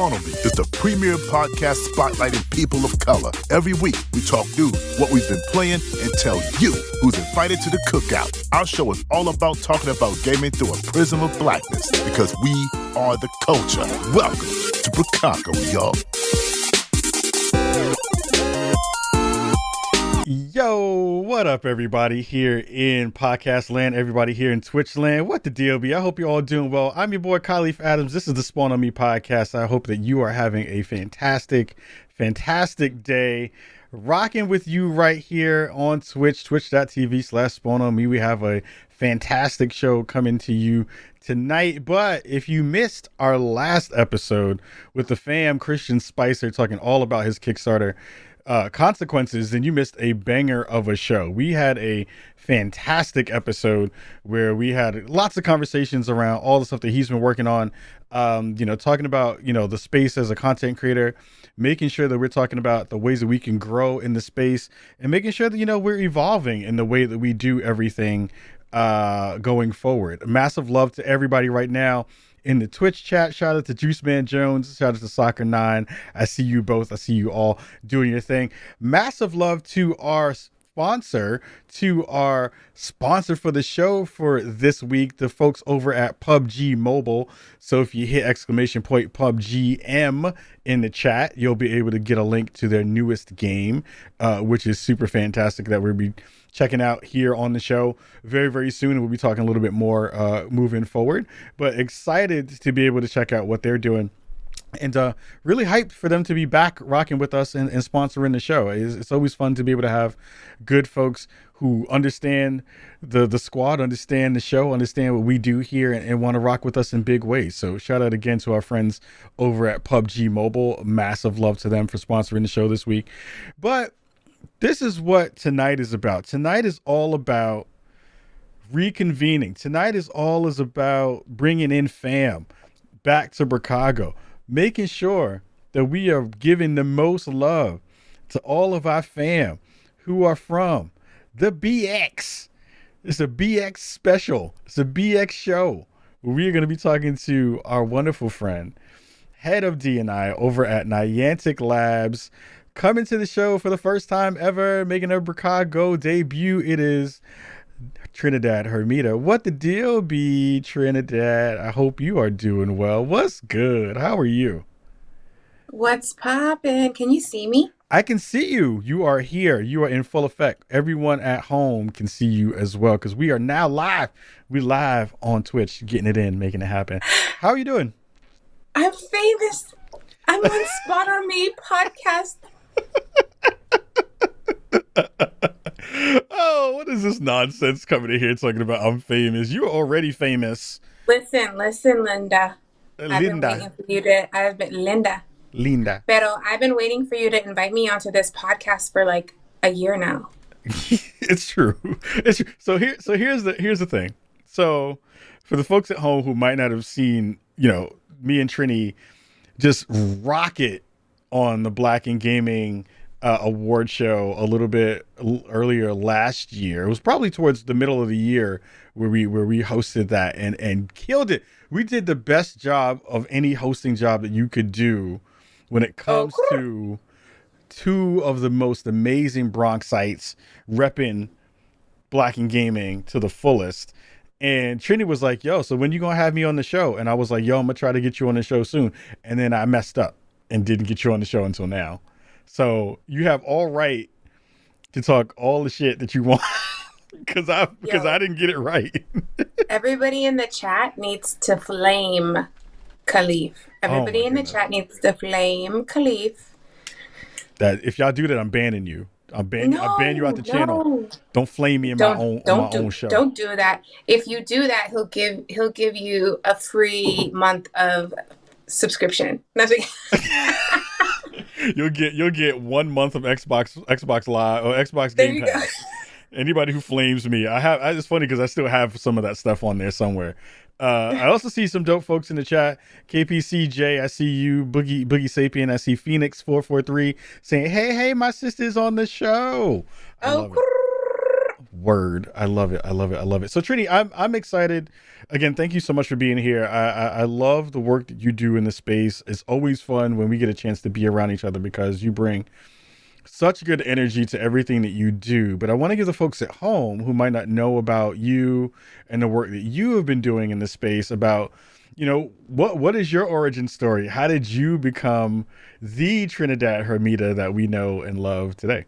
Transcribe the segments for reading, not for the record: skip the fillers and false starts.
Spawn On Me is the premier podcast spotlighting people of color. Every week, we talk news, what we've been playing, and tell you who's invited to the cookout. Our show is all about talking about gaming through a prism of blackness, because we are the culture. Welcome to Brookago, y'all. Yo, what up, everybody here in podcast land, everybody here in Twitch land. What the deal be? I hope you're all doing well. I'm your boy Kahlief Adams. This is the Spawn On Me podcast. I hope that you are having a fantastic day. Rocking with you right here on Twitch, twitch.tv/Spawn On Me. We have a fantastic show coming to you tonight. But if you missed our last episode with the fam Christian Spicer talking all about his Kickstarter consequences, then you missed a banger of a show. We had a fantastic episode where we had lots of conversations around all the stuff that he's been working on, talking about, the space as a content creator, making sure that we're talking about the ways that we can grow in the space and making sure that, we're evolving in the way that we do everything going forward. Massive love to everybody right now in the Twitch chat. Shout out to Juice Man Jones. Shout out to Soccer9. I see you both. I see you all doing your thing. Massive love to our sponsor for the show for this week, the folks over at PUBG Mobile. So if you hit !PUBG M in the chat, you'll be able to get a link to their newest game, which is super fantastic, that we'll be checking out here on the show very, very soon. And we'll be talking a little bit more moving forward, but excited to be able to check out what they're doing. And really hyped for them to be back rocking with us and sponsoring the show. It's always fun to be able to have good folks who understand the squad, understand the show, understand what we do here, and want to rock with us in big ways. So shout out again to our friends over at PUBG Mobile. Massive love to them for sponsoring the show this week. But this is what tonight is about. Tonight is all about reconvening. Tonight is about bringing in fam back to Brookago, making sure that we are giving the most love to all of our fam who are from the BX. It's a BX special. It's a BX show where we are going to be talking to our wonderful friend, head of D&I over at Niantic Labs, coming to the show for the first time ever, making a Brookago debut. It is Trinidad Hermida. What the deal be, Trinidad? I hope you are doing well. What's good? How are you? What's poppin'? Can you see me? I can see you. You are here. You are in full effect. Everyone at home can see you as well, because we are now live. We're live on Twitch, getting it in, making it happen. How are you doing? I'm famous. I'm on Spot On Me podcast. Oh, what is this nonsense coming in here talking about I'm famous? You're already famous. Listen, Linda. I've been waiting for you to, Linda. Pero I've been waiting for you to invite me onto this podcast for like a year now. It's true. So here's the thing. So for the folks at home who might not have seen, me and Trini just rocket on the Black in Gaming award show a little bit earlier last year. It was probably towards the middle of the year where we hosted that and killed it. We did the best job of any hosting job that you could do when it comes to two of the most amazing Bronxites repping Black in Gaming to the fullest. And Trini was like, yo, so when you gonna have me on the show? And I was like, yo, I'm gonna try to get you on the show soon. And then I messed up and didn't get you on the show until now. So you have all right to talk all the shit that you want because I didn't get it right. Everybody in the chat needs to flame Kahlief. Everybody in the chat needs to flame Kahlief. That if y'all do that, I'm banning you. I'll ban you out the channel. Don't flame me in my own show. Don't do that. If you do that, he'll give you a free month of subscription. You'll get 1 month of Xbox Live or Xbox Game Pass. Anybody who flames me, it's funny because I still have some of that stuff on there somewhere. I also see some dope folks in the chat. KPCJ, I see you. Boogie Sapien, I see Phoenix 443 saying, hey, my sister's on the show. I love it. Word. I love it. I love it. I love it. So Trini, I'm excited. Again, thank you so much for being here. I love the work that you do in the space. It's always fun when we get a chance to be around each other because you bring such good energy to everything that you do. But I want to give the folks at home who might not know about you and the work that you have been doing in the space about, what is your origin story? How did you become the Trinidad Hermida that we know and love today?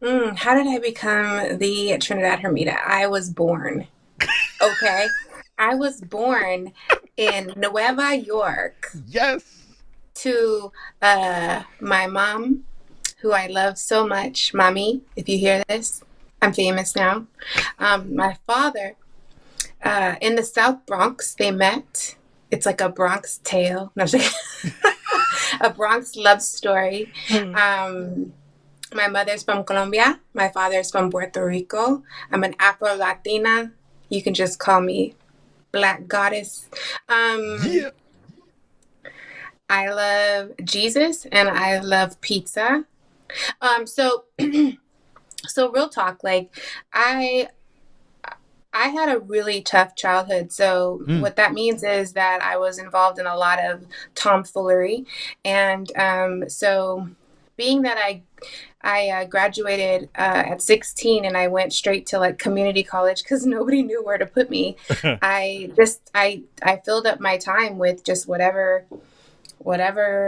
How did I become the Trinidad Hermida? I was born. Okay. I was born in Nueva York. Yes. To my mom, who I love so much. Mommy, if you hear this, I'm famous now. My father, in the South Bronx, they met. It's like a Bronx tale. No, a Bronx love story. My mother's from Colombia. My father's from Puerto Rico. I'm an Afro-Latina. You can just call me Black Goddess. Yeah. I love Jesus and I love pizza. So real talk, like I had a really tough childhood. So what that means is that I was involved in a lot of tomfoolery. And so being that I graduated at 16 and I went straight to like community college because nobody knew where to put me. I filled up my time with just whatever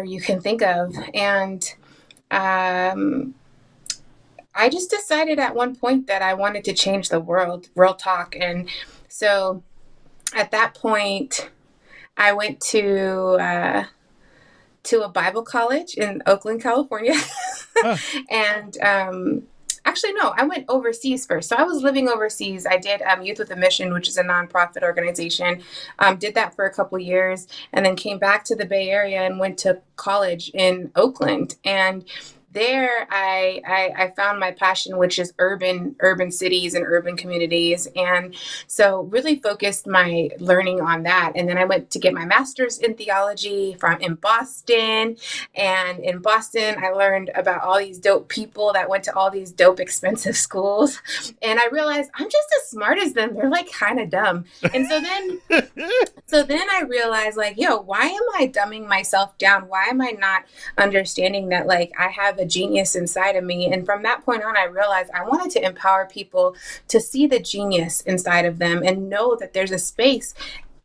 you can think of. And I just decided at one point that I wanted to change the world, real talk. And so at that point, I went to a Bible college in Oakland, California. And actually, no, I went overseas first. So I was living overseas. I did Youth with a Mission, which is a nonprofit organization. Did that for a couple of years and then came back to the Bay Area and went to college in Oakland. And there I found my passion, which is urban cities and urban communities. And so really focused my learning on that. And then I went to get my master's in theology in Boston. And in Boston, I learned about all these dope people that went to all these dope, expensive schools. And I realized I'm just as smart as them. They're like kind of dumb. And so then I realized like, why am I dumbing myself down? Why am I not understanding that like I have a genius inside of me? And from that point on, I realized I wanted to empower people to see the genius inside of them and know that there's a space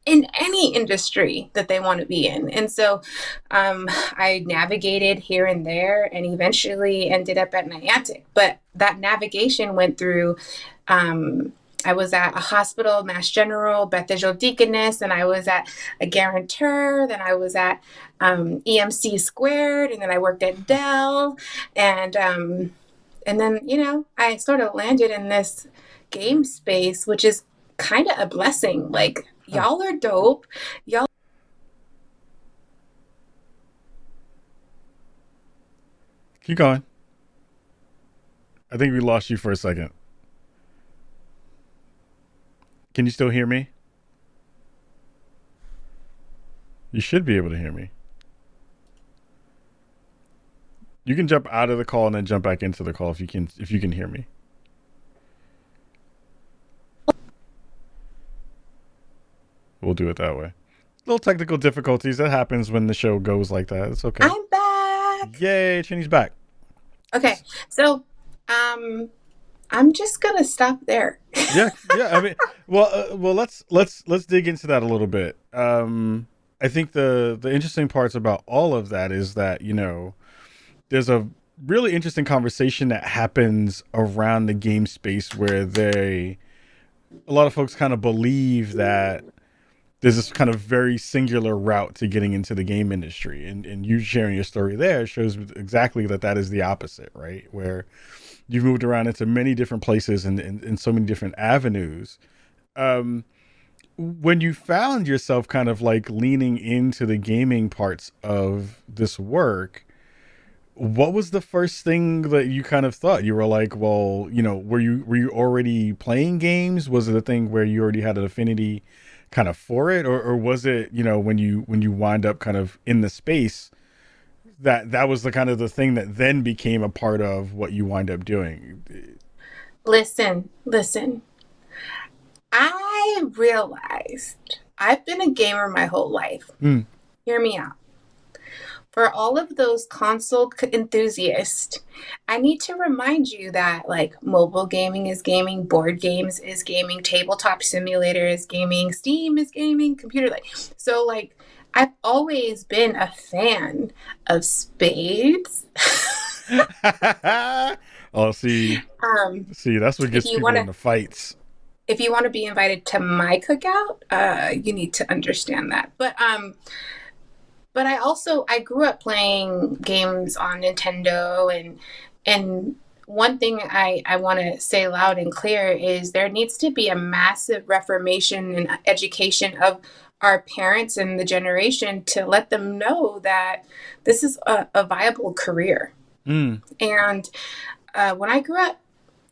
in any industry that they want to be in. And so I navigated here and there and eventually ended up at Niantic. But that navigation went through I was at a hospital, Mass General, Bethesda Deaconess, and I was at a guarantor. Then I was at EMC Squared, and then I worked at Dell. And then, I sort of landed in this game space, which is kind of a blessing. Like, y'all are dope. Y'all. Keep going. I think we lost you for a second. Can you still hear me? You should be able to hear me. You can jump out of the call and then jump back into the call if you can hear me. We'll do it that way. Little technical difficulties. That happens when the show goes like that. It's okay. I'm back. Yay, Trini's back. Okay. So, I'm just gonna stop there. yeah. I mean, well, let's dig into that a little bit. I think the interesting parts about all of that is that there's a really interesting conversation that happens around the game space where a lot of folks kind of believe that there's this kind of very singular route to getting into the game industry, and you sharing your story there shows exactly that is the opposite, right? Where you've moved around into many different places and so many different avenues. When you found yourself kind of like leaning into the gaming parts of this work, what was the first thing that you kind of thought? You were like, well, were you already playing games? Was it a thing where you already had an affinity kind of for it, or was it, when you wind up kind of in the space, that was the kind of the thing that then became a part of what you wind up doing? Listen. I realized I've been a gamer my whole life. Hear me out. For all of those console enthusiasts, I need to remind you that like mobile gaming is gaming, board games is gaming, tabletop simulator is gaming, Steam is gaming, computer like so like I've always been a fan of spades. Oh, see, that's what gets people into fights. If you want to be invited to my cookout, you need to understand that. But I grew up playing games on Nintendo, and one thing I want to say loud and clear is there needs to be a massive reformation and education of our parents and the generation to let them know that this is a viable career. And when I grew up,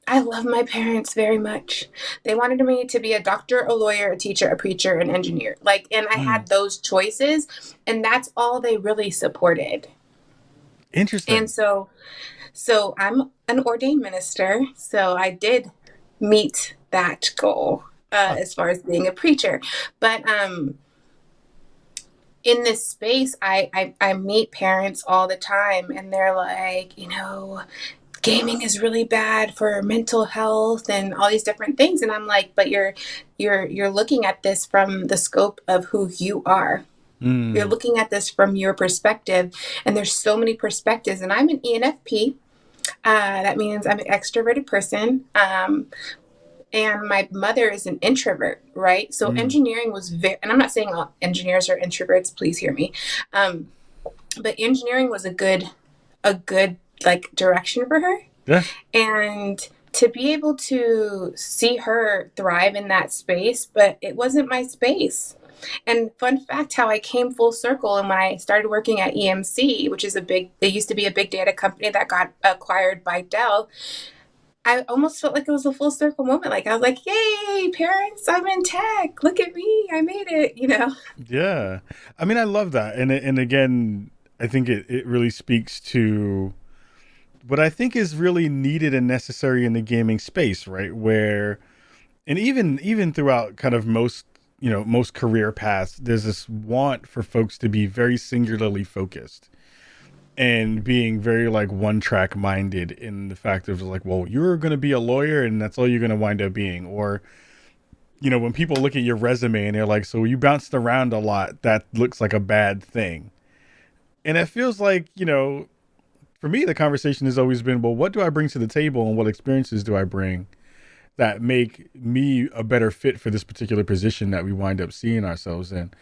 I love my parents very much. They wanted me to be a doctor, a lawyer, a teacher, a preacher, an engineer. And I had those choices, and that's all they really supported. Interesting. And so I'm an ordained minister, so I did meet that goal as far as being a preacher. But in this space, I meet parents all the time, and they're like, gaming is really bad for mental health and all these different things. And I'm like, but you're looking at this from the scope of who you are. You're looking at this from your perspective, and there's so many perspectives. And I'm an ENFP. That means I'm an extroverted person. And my mother is an introvert, right? So engineering was and I'm not saying all engineers are introverts, please hear me. But engineering was a good like direction for her. Yeah. And to be able to see her thrive in that space, but it wasn't my space. And fun fact, how I came full circle, and when I started working at EMC, which is they used to be a big data company that got acquired by Dell, I almost felt like it was a full circle moment. Like I was like, yay, parents, I'm in tech. Look at me. I made it, Yeah. I mean, I love that. And again, I think it really speaks to what I think is really needed and necessary in the gaming space, right? Where, and even throughout kind of most career paths, there's this want for folks to be very singularly focused and being very like one track minded in the fact of like, well, you're going to be a lawyer and that's all you're going to wind up being. Or, when people look at your resume and they're like, so you bounced around a lot, that looks like a bad thing. And it feels like, for me, the conversation has always been, well, what do I bring to the table and what experiences do I bring that make me a better fit for this particular position that we wind up seeing ourselves in?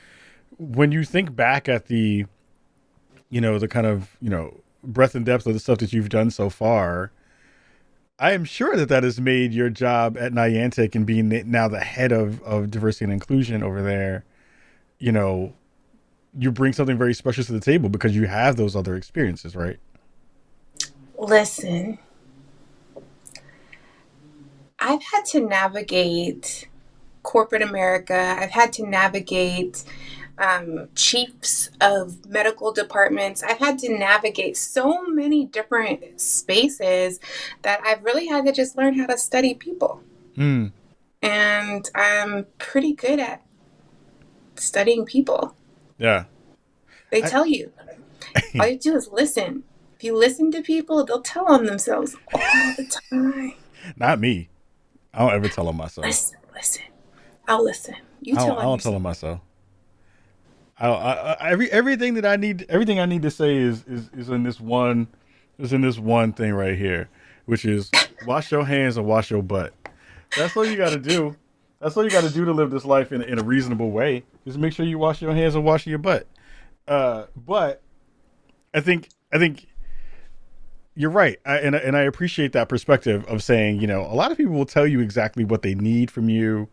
When you think back at the kind of, breadth and depth of the stuff that you've done so far, I am sure that has made your job at Niantic and being now the head of diversity and inclusion over there, you bring something very special to the table because you have those other experiences, right? Listen, I've had to navigate corporate America. I've had to navigate chiefs of medical departments. I've had to navigate so many different spaces that I've really had to just learn how to study people. And I'm pretty good at studying people. Yeah. They tell you. All you do is listen. If you listen to people, they'll tell on themselves all the time. Not me. I don't ever tell on myself. Listen. I'll listen. You tell on yourself. I don't tell on myself. Everything I need to say is in this one thing right here, which is wash your hands and wash your butt. That's all you got to do. That's all you got to do to live this life in a reasonable way. Just make sure you wash your hands and wash your butt. But I think you're right, and I appreciate that perspective of saying, a lot of people will tell you exactly what they need from you.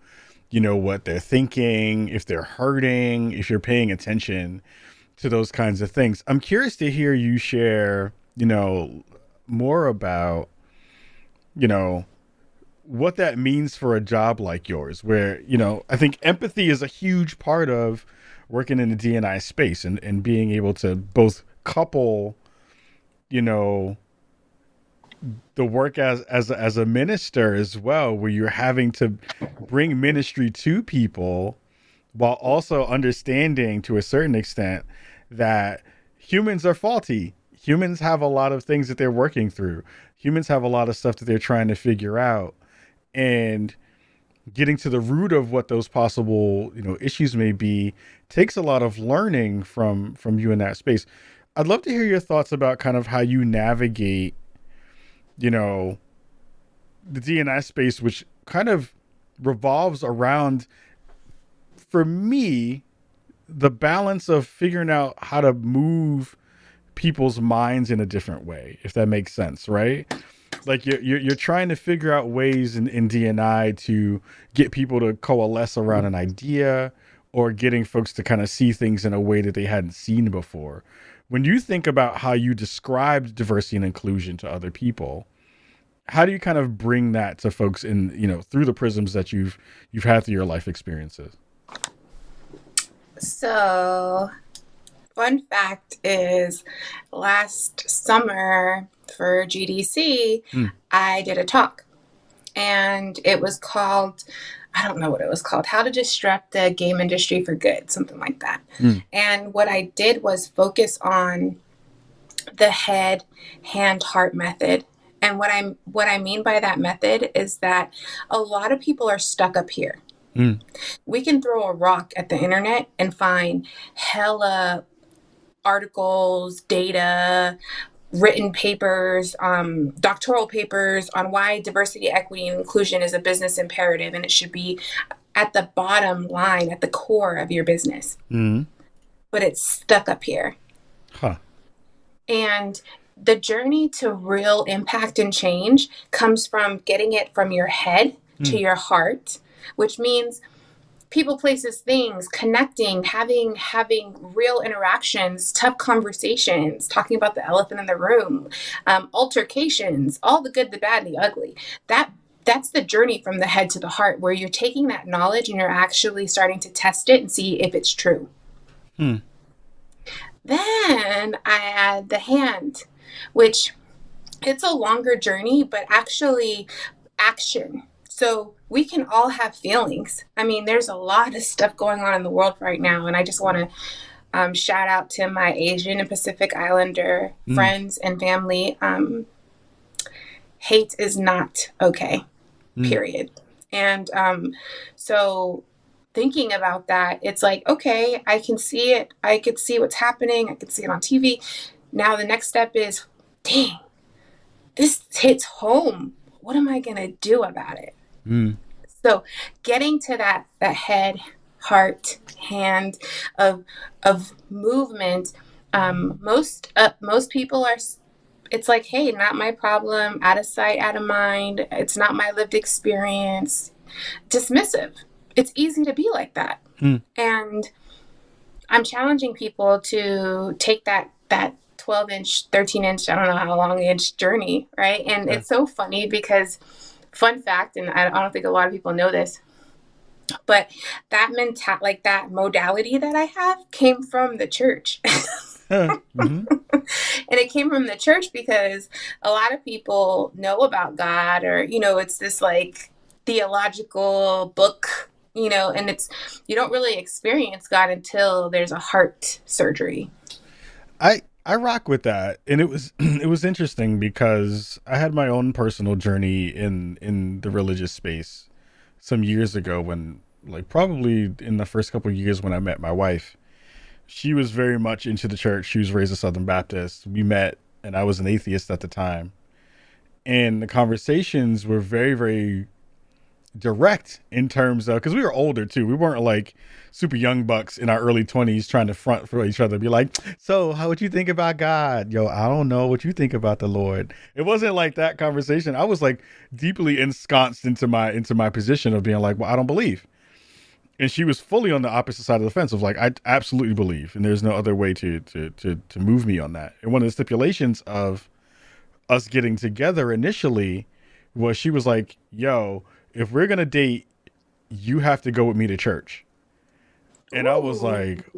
What they're thinking, if they're hurting, if you're paying attention to those kinds of things. I'm curious to hear you share, more about, what that means for a job like yours, where, I think empathy is a huge part of working in the D&I space and being able to both couple, the work as a minister as well, where you're having to bring ministry to people while also understanding to a certain extent that humans are faulty. Humans have a lot of things that they're working through. Humans have a lot of stuff that they're trying to figure out, and getting to the root of what those possible, issues may be takes a lot of learning from you in that space. I'd love to hear your thoughts about kind of how you navigate, the D&I space, which kind of revolves around, for me, the balance of figuring out how to move people's minds in a different way, if that makes sense, right? Like you're trying to figure out ways in D&I to get people to coalesce around an idea, or getting folks to kind of see things in a way that they hadn't seen before. When you think about how you described diversity and inclusion to other people, how do you kind of bring that to folks in, through the prisms that you've had through your life experiences? So, fun fact is, last summer for GDC, I did a talk, and it was called, I don't know what it was called, How to Disrupt the Game Industry for Good, something like that. And what I did was focus on the head, hand, heart method. And what I mean by that method is that a lot of people are stuck up here. We can throw a rock at the internet and find hella articles, data, written papers, doctoral papers on why diversity, equity, and inclusion is a business imperative, and it should be at the bottom line, at the core of your business. But it's stuck up here. And the journey to real impact and change comes from getting it from your head to your heart, which means people, places, things, connecting, having real interactions, tough conversations, talking about the elephant in the room, altercations, all the good, the bad, and the ugly. That's the journey from the head to the heart, where you're taking that knowledge and you're actually starting to test it and see if it's true. Then I add the hand, which it's a longer journey, but actually action. So we can all have feelings. I mean, there's a lot of stuff going on in the world right now. And I just want to shout out to my Asian and Pacific Islander friends and family. Hate is not okay, period. And so thinking about that, it's like, okay, I can see it. I could see what's happening. I could see it on TV. Now the next step is, dang, this hits home. What am I going to do about it? So getting to that head, heart, hand of movement, most people are, it's like, hey, not my problem, out of sight, out of mind. It's not my lived experience. Dismissive. It's easy to be like that. And I'm challenging people to take that 12-inch, 13-inch, I don't know how long inch journey, right? And it's so funny because, fun fact, and I don't think a lot of people know this, but that that modality that I have came from the church. And it came from the church because a lot of people know about God, or, it's this like theological book, and it's, you don't really experience God until there's a heart surgery. I rock with that. And it was interesting because I had my own personal journey in the religious space some years ago, when, like, probably in the first couple of years when I met my wife. She was very much into the church. She was raised a Southern Baptist. We met, and I was an atheist at the time. And the conversations were very, very direct in terms of, because we were older too. We weren't like super young bucks in our early 20s trying to front for each other, be like, so how would you think about God? Yo, I don't know what you think about the Lord. It wasn't like that conversation. I was like deeply ensconced into my position of being like, well, I don't believe. And she was fully on the opposite side of the fence of like, I absolutely believe, and there's no other way to move me on that. And one of the stipulations of us getting together initially was, she was like, yo, if we're going to date, you have to go with me to church. And I was like,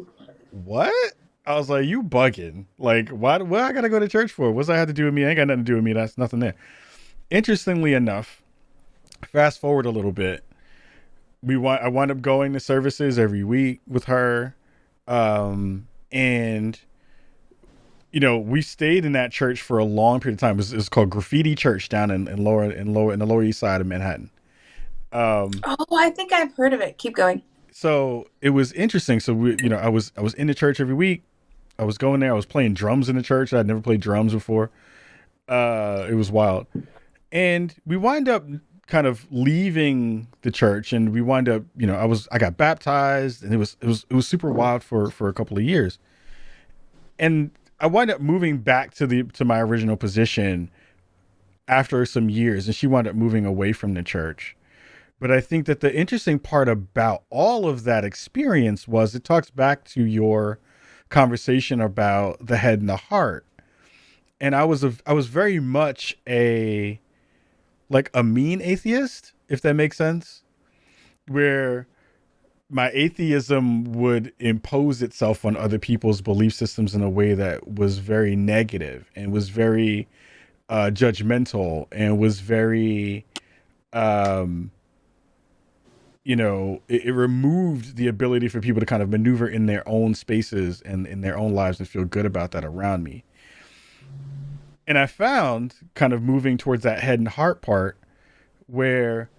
what? I was like, you bugging. Like, what I gotta go to church for? What's that have to do with me? I ain't got nothing to do with me. That's nothing there. Interestingly enough, fast forward a little bit, I wound up going to services every week with her. And we stayed in that church for a long period of time. It was called Graffiti Church down in the Lower East Side of Manhattan. Oh, I think I've heard of it. Keep going. So it was interesting. So I was in the church every week. I was going there. I was playing drums in the church. I'd never played drums before. It was wild. And we wind up kind of leaving the church, and we wind up, I got baptized, and it was super wild for a couple of years. And I wind up moving back to my original position after some years, and she wound up moving away from the church. But I think that the interesting part about all of that experience was it talks back to your conversation about the head and the heart. And I was very much a mean atheist, if that makes sense, where my atheism would impose itself on other people's belief systems in a way that was very negative and was very judgmental and was very, it removed the ability for people to kind of maneuver in their own spaces and in their own lives and feel good about that around me. And I found, kind of moving towards that head and heart part, where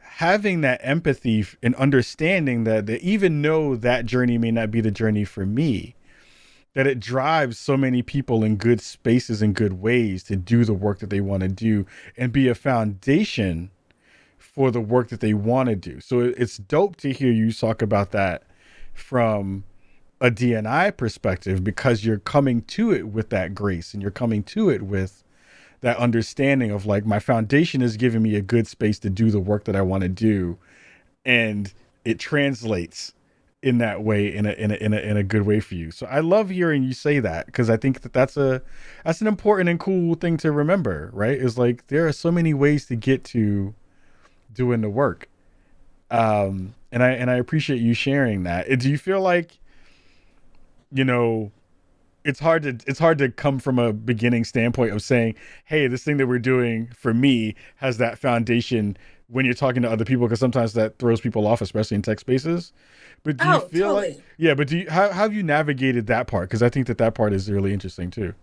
having that empathy and understanding that even though that journey may not be the journey for me, that it drives so many people in good spaces and good ways to do the work that they want to do and be a foundation for the work that they want to do. So it's dope to hear you talk about that from a D&I perspective, because you're coming to it with that grace and you're coming to it with that understanding of like, my foundation is giving me a good space to do the work that I want to do. And it translates in that way, in a good way for you. So I love hearing you say that, because I think that's an important and cool thing to remember, right? Is like, there are so many ways to get to doing the work. And I appreciate you sharing that. Do you feel like, it's hard to come from a beginning standpoint of saying, hey, this thing that we're doing for me has that foundation when you're talking to other people, because sometimes that throws people off, especially in tech spaces. But do you feel totally. like, yeah, but how have you navigated that part? Because I think that part is really interesting too.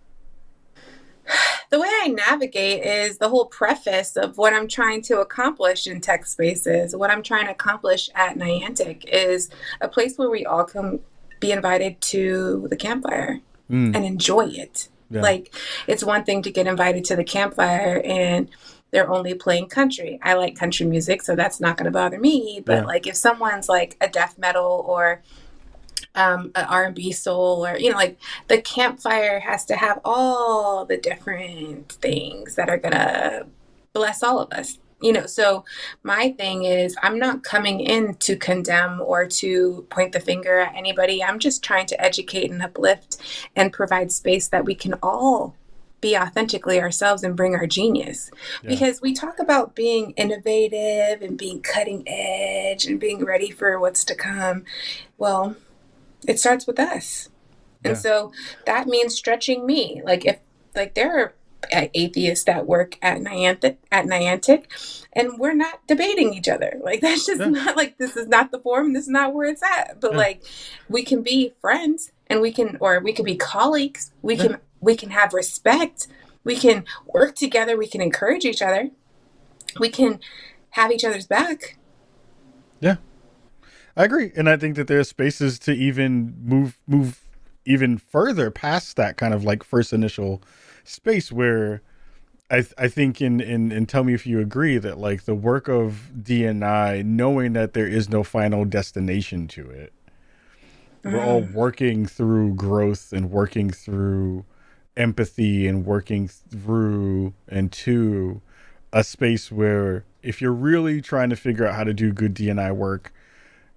The way I navigate is the whole preface of what I'm trying to accomplish in tech spaces. What I'm trying to accomplish at Niantic is a place where we all can be invited to the campfire and enjoy it. Yeah. Like, it's one thing to get invited to the campfire and they're only playing country. I like country music, so that's not going to bother me. But like, if someone's like a death metal or an R&B soul, or like, the campfire has to have all the different things that are gonna bless all of us. So my thing is, I'm not coming in to condemn or to point the finger at anybody. I'm just trying to educate and uplift and provide space that we can all be authentically ourselves and bring our genius. Yeah. Because we talk about being innovative and being cutting edge and being ready for what's to come. Well, it starts with us. And so that means stretching me. Like, if there are atheists that work at Niantic, and we're not debating each other. Like, that's just not, like, this is not the forum, this is not where it's at. But like, we can be friends, and we can be colleagues. We can have respect. We can work together. We can encourage each other. We can have each other's back. Yeah. I agree. And I think that there are spaces to even move even further past that kind of like first initial space, where I think and tell me if you agree, that like the work of D&I, knowing that there is no final destination to it, we're all working through growth and working through empathy and working through and to a space where, if you're really trying to figure out how to do good D&I work,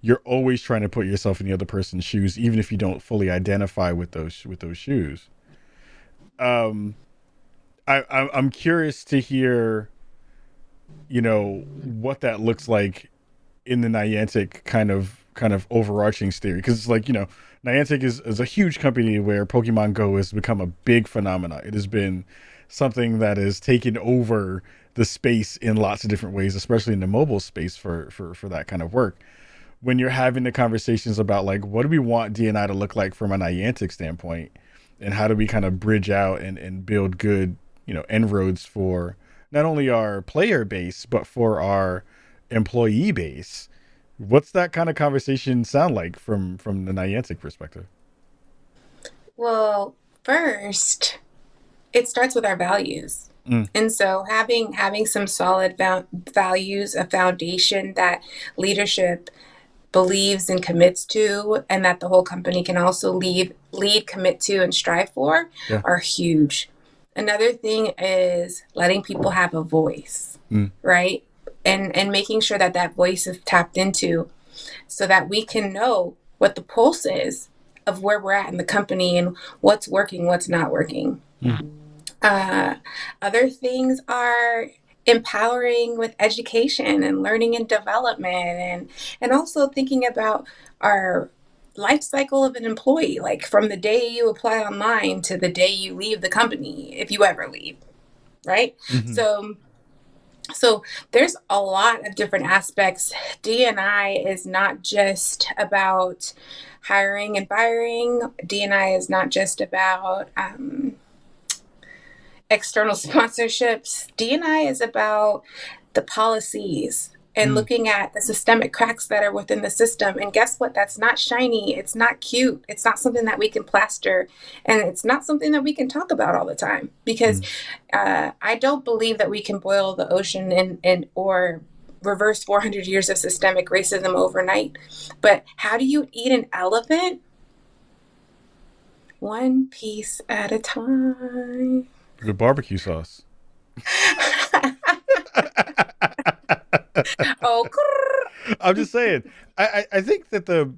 you're always trying to put yourself in the other person's shoes, even if you don't fully identify with those shoes. I'm curious to hear, what that looks like in the Niantic kind of kind of overarching theory, because it's like, Niantic is a huge company where Pokemon Go has become a big phenomenon. It has been something that has taken over the space in lots of different ways, especially in the mobile space for that kind of work. When you're having the conversations about like, what do we want DNI to look like from a Niantic standpoint, and how do we kind of bridge out and build good, inroads for not only our player base, but for our employee base, what's that kind of conversation sound like from the Niantic perspective? Well, first, it starts with our values. And so having some solid values, a foundation that leadership believes and commits to, and that the whole company can also lead, commit to, and strive for, are huge. Another thing is letting people have a voice, right? And making sure that that voice is tapped into, so that we can know what the pulse is of where we're at in the company and what's working, what's not working. Other things are empowering with education and learning and development, and also thinking about our life cycle of an employee, like from the day you apply online to the day you leave the company, if you ever leave, right? So there's a lot of different aspects. D&I is not just about hiring and firing. D&I is not just about external sponsorships. D&I is about the policies and looking at the systemic cracks that are within the system. And guess what? That's not shiny. It's not cute. It's not something that we can plaster. And it's not something that we can talk about all the time, because I don't believe that we can boil the ocean and or reverse 400 years of systemic racism overnight. But how do you eat an elephant? One piece at a time. Good barbecue sauce. Oh, I'm just saying. I think that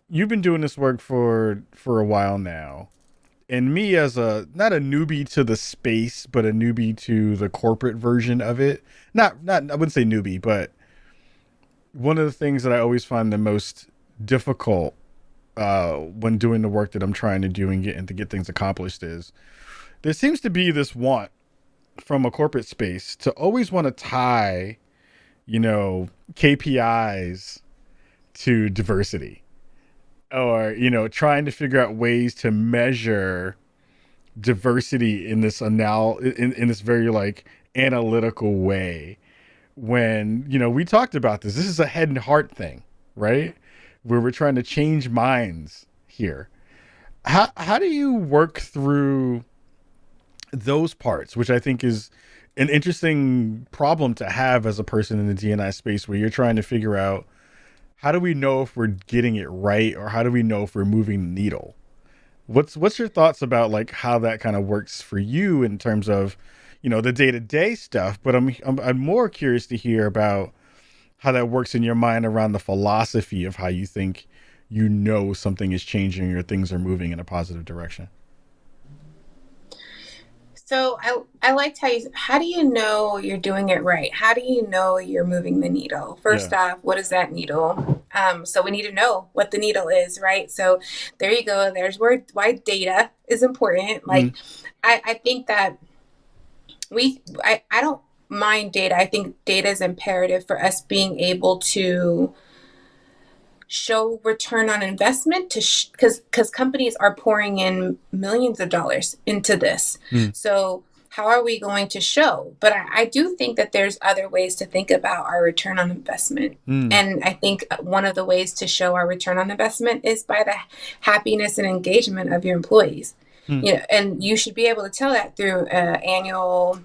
you've been doing this work for a while now, and me as not a newbie to the space, but a newbie to the corporate version of it. Not I wouldn't say newbie, but one of the things that I always find the most difficult when doing the work that I'm trying to do and get things accomplished is there seems to be this want from a corporate space to always want to tie, KPIs to diversity, or, trying to figure out ways to measure diversity in this in this very like analytical way. When, we talked about this is a head and heart thing, right? Where we're trying to change minds here. How do you work through those parts, which I think is an interesting problem to have as a person in the DNI space, where you're trying to figure out, how do we know if we're getting it right, or how do we know if we're moving the needle? What's your thoughts about like how that kind of works for you in terms of, the day-to-day stuff? But I'm more curious to hear about how that works in your mind around the philosophy of how you think something is changing or things are moving in a positive direction. So I liked how do you know you're doing it right? How do you know you're moving the needle? First off, what is that needle? So we need to know what the needle is, right? So there you go. There's why data is important. Like, I think that I don't mind data. I think data is imperative for us being able to show return on investment, because companies are pouring in millions of dollars into this. So how are we going to show? But I do think that there's other ways to think about our return on investment. And I think one of the ways to show our return on investment is by the happiness and engagement of your employees. And you should be able to tell that through an annual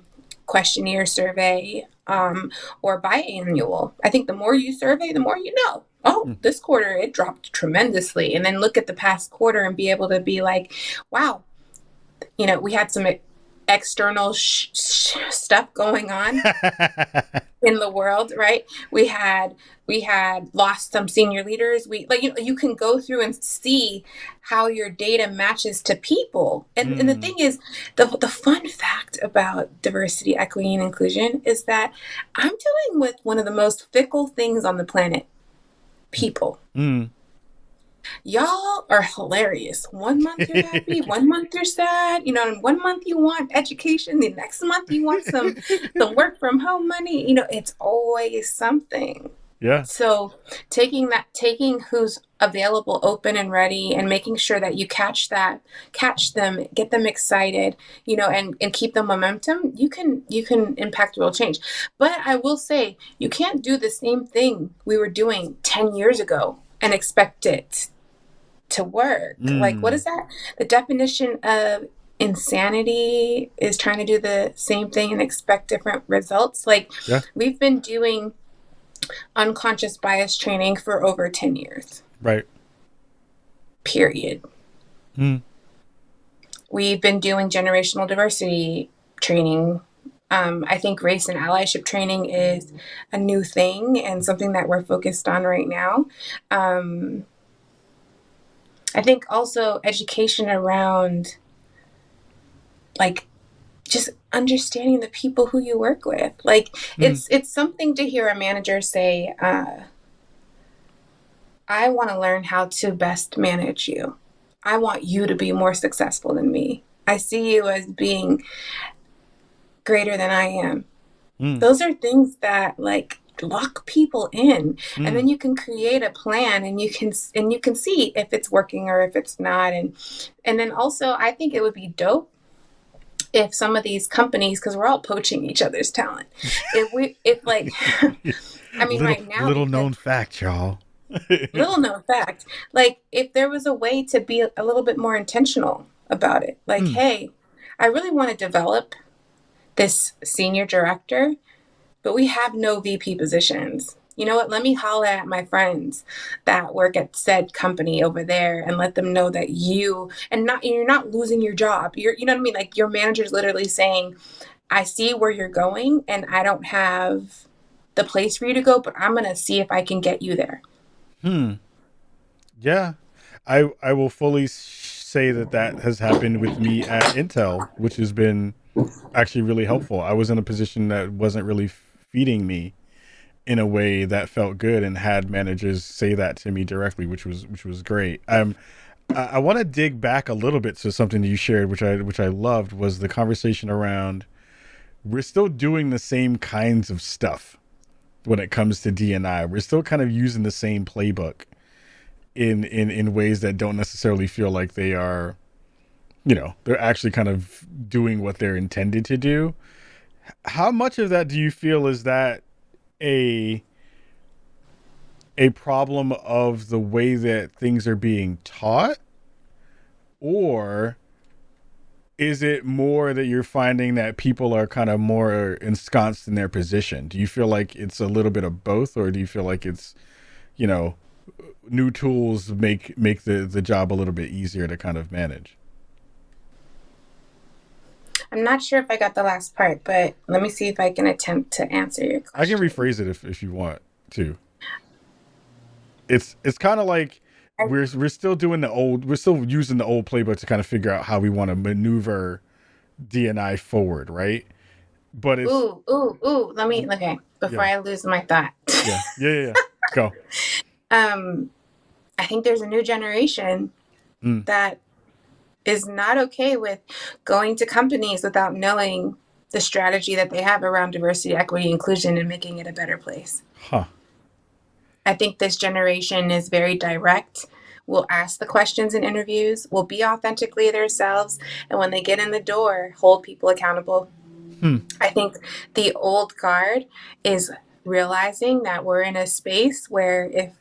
questionnaire survey, or biannual. I think the more you survey, the more you know. Oh, this quarter it dropped tremendously. And then look at the past quarter and be able to be like, wow, we had some external stuff going on in the world, right? We had lost some senior leaders. You can go through and see how your data matches to people. And the thing is, the fun fact about diversity, equity, and inclusion is that I'm dealing with one of the most fickle things on the planet. people. Mm. Y'all are hilarious. 1 month you're happy, 1 month you're sad. You know, and 1 month you want education, the next month you want some work from home money. You know, it's always something. Yeah. So taking who's available, open and ready, and making sure that you catch them, get them excited, you know, and keep the momentum, you can impact real change. But I will say, you can't do the same thing we were doing 10 years ago and expect it to work. Like, what is that? The definition of insanity is trying to do the same thing and expect different results. Like, Yeah. we've been doing unconscious bias training for over 10 years. Right. Period. We've been doing generational diversity training. I think race and allyship training is a new thing and something that we're focused on right now. I think also education around, like, just understanding the people who you work with. Like, it's something to hear a manager say, I want to learn how to best manage you. I want you to be more successful than me. I see you as being greater than I am. Those are things that, like, lock people in, and then you can create a plan, and you can see if it's working or if it's not. And then also, I think it would be dope if some of these companies, because we're all poaching each other's talent, if like I mean, right now, little known fact, y'all. Little known fact, like, if there was a way to be a little bit more intentional about it, like, hey, I really want to develop this senior director, but we have no VP positions. You know what? Let me holler at my friends that work at said company over there and let them know that you're not losing your job. You know what I mean? Like, your manager's literally saying, I see where you're going and I don't have the place for you to go, but I'm going to see if I can get you there. Yeah. I will fully say that has happened with me at Intel, which has been actually really helpful. I was in a position that wasn't really feeding me in a way that felt good, and had managers say that to me directly, which was great. I want to dig back a little bit to something that you shared, which I loved, was the conversation around, we're still doing the same kinds of stuff when it comes to D&I. We're still kind of using the same playbook in ways that don't necessarily feel like they are, you know, they're actually kind of doing what they're intended to do. How much of that do you feel is that a problem of the way that things are being taught, or is it more that you're finding that people are kind of more ensconced in their position? Do you feel like it's a little bit of both, or do you feel like it's, you know, new tools make the job a little bit easier to kind of manage? I'm not sure if I got the last part, but let me see if I can attempt to answer your question. I can rephrase it if you want to. It's kind of like we're still doing we're still using the old playbook to kind of figure out how we want to maneuver D&I forward, right? But it's let me, okay, before I lose my thought. Yeah. Go. I think there's a new generation that is not okay with going to companies without knowing the strategy that they have around diversity, equity, inclusion, and making it a better place. I think this generation is very direct, will ask the questions in interviews, will be authentically themselves, and when they get in the door, hold people accountable. I think the old guard is realizing that we're in a space where if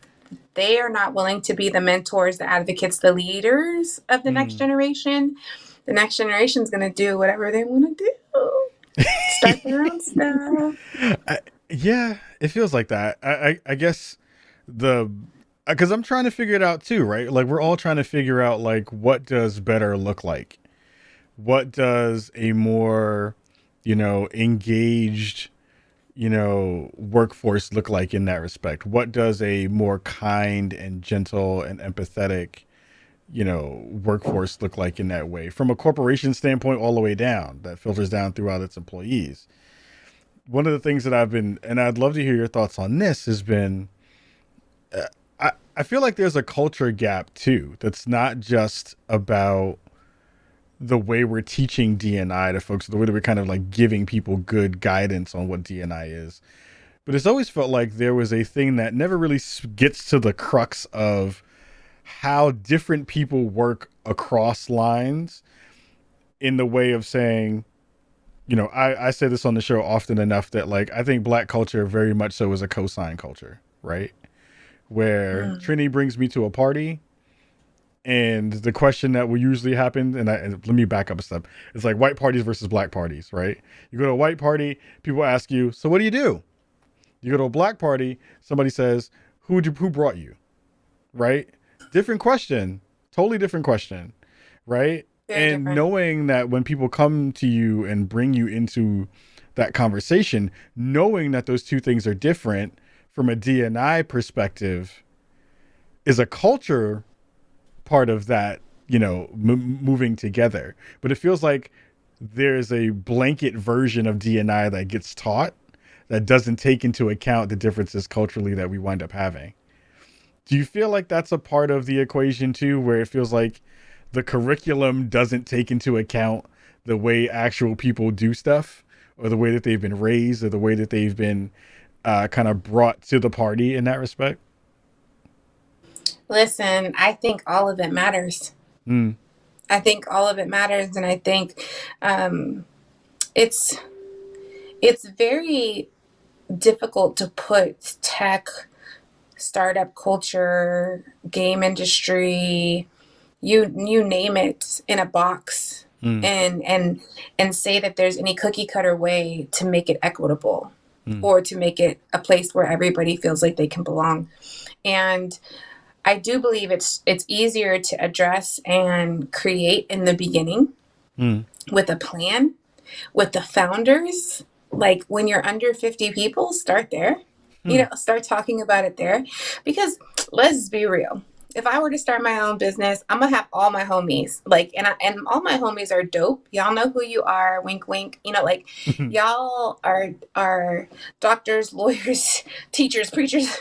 they are not willing to be the mentors, the advocates, the leaders of the next generation, the next generation is going to do whatever they want to do. Start their own stuff. Yeah, it feels like that. I guess because I'm trying to figure it out too, right? Like, we're all trying to figure out, like, what does better look like? What does a more, you know, engaged, you know, workforce look like in that respect? What does a more kind and gentle and empathetic, you know, workforce look like in that way, from a corporation standpoint all the way down, that filters down throughout its employees? One of the things that I've been, and I'd love to hear your thoughts on this, has been, I feel like there's a culture gap too. That's not just about the way we're teaching DNI to folks, the way that we're kind of like giving people good guidance on what DNI is. But it's always felt like there was a thing that never really gets to the crux of how different people work across lines, in the way of saying, you know, I say this on the show often enough that like, I think Black culture very much so is a cosign culture, right? Where Trini brings me to a party, and the question that will usually happen, and let me back up a step. It's like white parties versus black parties, right? You go to a white party, people ask you, so what do you do? You go to a black party, somebody says, who brought you? Right? Different question, totally different question, right? Very and different. Knowing that when people come to you and bring you into that conversation, knowing that those two things are different from a DNI perspective is a culture part of that, you know, moving together. But it feels like there's a blanket version of DNI that gets taught that doesn't take into account the differences culturally that we wind up having. Do you feel like that's a part of the equation too, where it feels like the curriculum doesn't take into account the way actual people do stuff, or the way that they've been raised, or the way that they've been kind of brought to the party in that respect? Listen, I think all of it matters. I think all of it matters, and I think it's very difficult to put tech, startup culture, game industry, you name it, in a box and say that there's any cookie cutter way to make it equitable or to make it a place where everybody feels like they can belong. And I do believe it's easier to address and create in the beginning with a plan, with the founders. Like when you're under 50 people, start there. You know, start talking about it there. Because let's be real. If I were to start my own business, I'm gonna have all my homies. Like, and all my homies are dope. Y'all know who you are. Wink, wink. You know, like y'all are doctors, lawyers, teachers, preachers,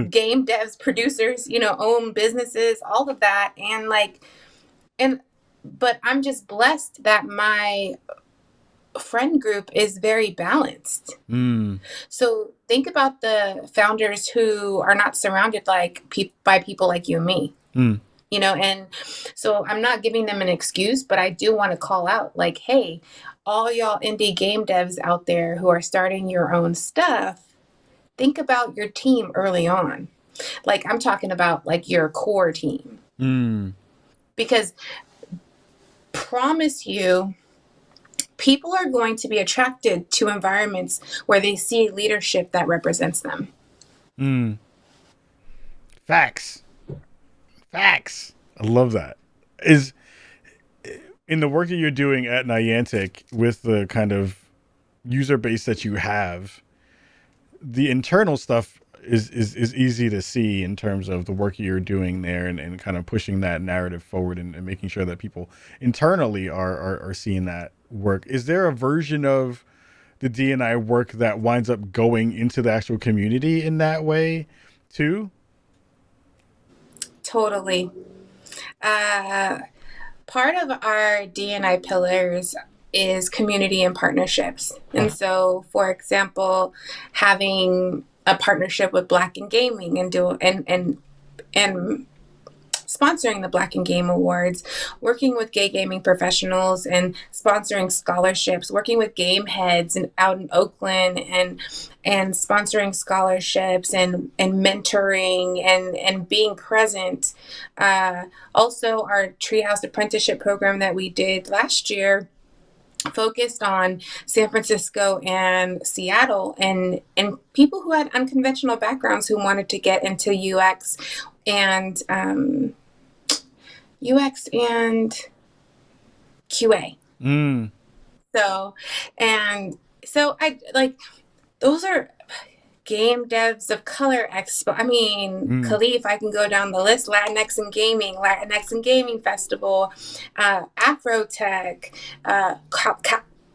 game devs, producers. You know, own businesses, all of that. And like, but I'm just blessed that my friend group is very balanced. So think about the founders who are not surrounded like by people like you and me. You know, and so I'm not giving them an excuse, but I do want to call out like, hey, all y'all indie game devs out there who are starting your own stuff, think about your team early on. Like I'm talking about like your core team. Because promise you, people are going to be attracted to environments where they see leadership that represents them. Facts. I love that. Is in the work that you're doing at Niantic with the kind of user base that you have, the internal stuff is easy to see in terms of the work you're doing there and kind of pushing that narrative forward and making sure that people internally are seeing that work. Is there a version of the D&I work that winds up going into the actual community in that way too? Totally. Part of our D&I pillars is community and partnerships. And so, for example, having a partnership with Black in Gaming and sponsoring the Black in Game Awards, working with gay gaming professionals and sponsoring scholarships, working with game heads out in Oakland and sponsoring scholarships and mentoring and being present. Also, our Treehouse Apprenticeship program that we did last year focused on San Francisco and Seattle and people who had unconventional backgrounds who wanted to get into UX and QA. So I like, those are game devs of color expo. I mean, Kahlief, I can go down the list. Latinx and Gaming Festival, Afrotech,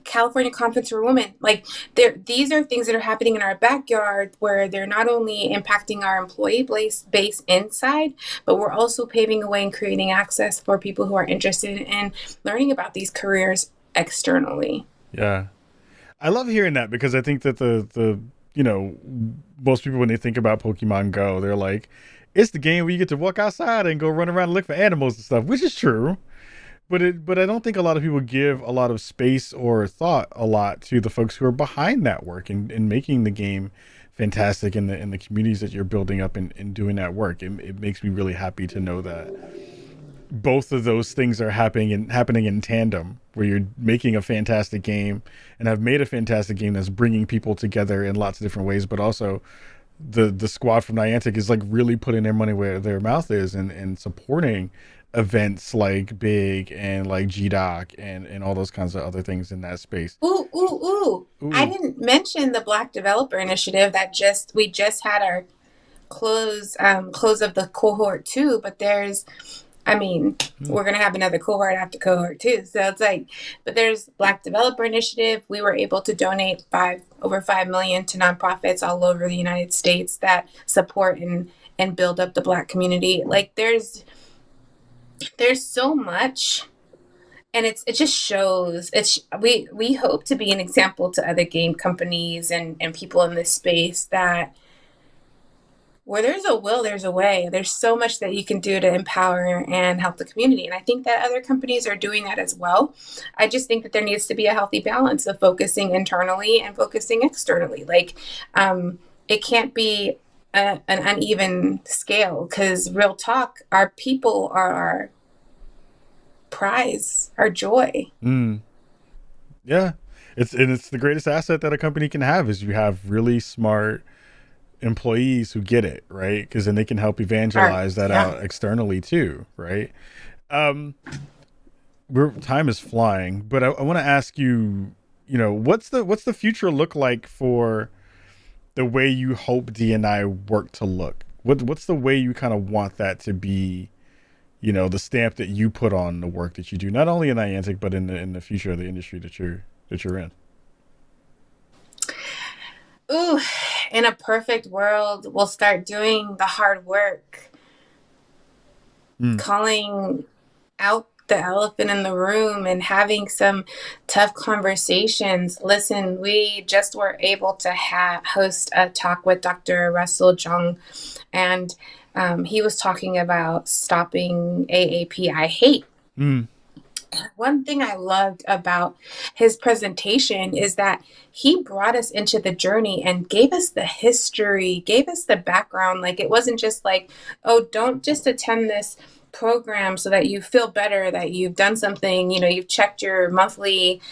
California Conference for Women. Like these are things that are happening in our backyard where they're not only impacting our employee base inside, but we're also paving a way and creating access for people who are interested in learning about these careers externally. Yeah. I love hearing that because I think that the most people, when they think about Pokemon Go, they're like, it's the game where you get to walk outside and go run around and look for animals and stuff, which is true. But I don't think a lot of people give a lot of space or thought a lot to the folks who are behind that work and making the game fantastic in the communities that you're building up and doing that work. It makes me really happy to know that both of those things are happening in tandem, where you're making a fantastic game and have made a fantastic game that's bringing people together in lots of different ways, but also the squad from Niantic is like really putting their money where their mouth is and supporting events like Big and like GDoc and all those kinds of other things in that space. Ooh. I didn't mention the Black Developer Initiative that we just had our close of the cohort 2, but we're going to have another cohort after cohort 2. So it's like, but there's Black Developer Initiative. We were able to donate over $5 million to nonprofits all over the United States that support and build up the Black community. Like there's so much, and it just shows we hope to be an example to other game companies and people in this space that where there's a will, there's a way. There's so much that you can do to empower and help the community. And I think that other companies are doing that as well. I just think that there needs to be a healthy balance of focusing internally and focusing externally. Like it can't be an uneven scale, because real talk, our people are our prize, our joy. Yeah. It's the greatest asset that a company can have is you have really smart employees who get it, right? Because then they can help evangelize that out externally too, right? Time is flying, but I want to ask you, what's the future look like for the way you hope D&I work to look? What's the way you kind of want that to be, the stamp that you put on the work that you do, not only in Niantic, but in the future of the industry that you're in? Ooh, in a perfect world, we'll start doing the hard work, calling out the elephant in the room and having some tough conversations. Listen, we just were able to host a talk with Dr. Russell Jung, and he was talking about stopping AAPI hate. One thing I loved about his presentation is that he brought us into the journey and gave us the history, gave us the background. Like, it wasn't just like, oh, don't just attend this program so that you feel better that you've done something, you've checked your monthly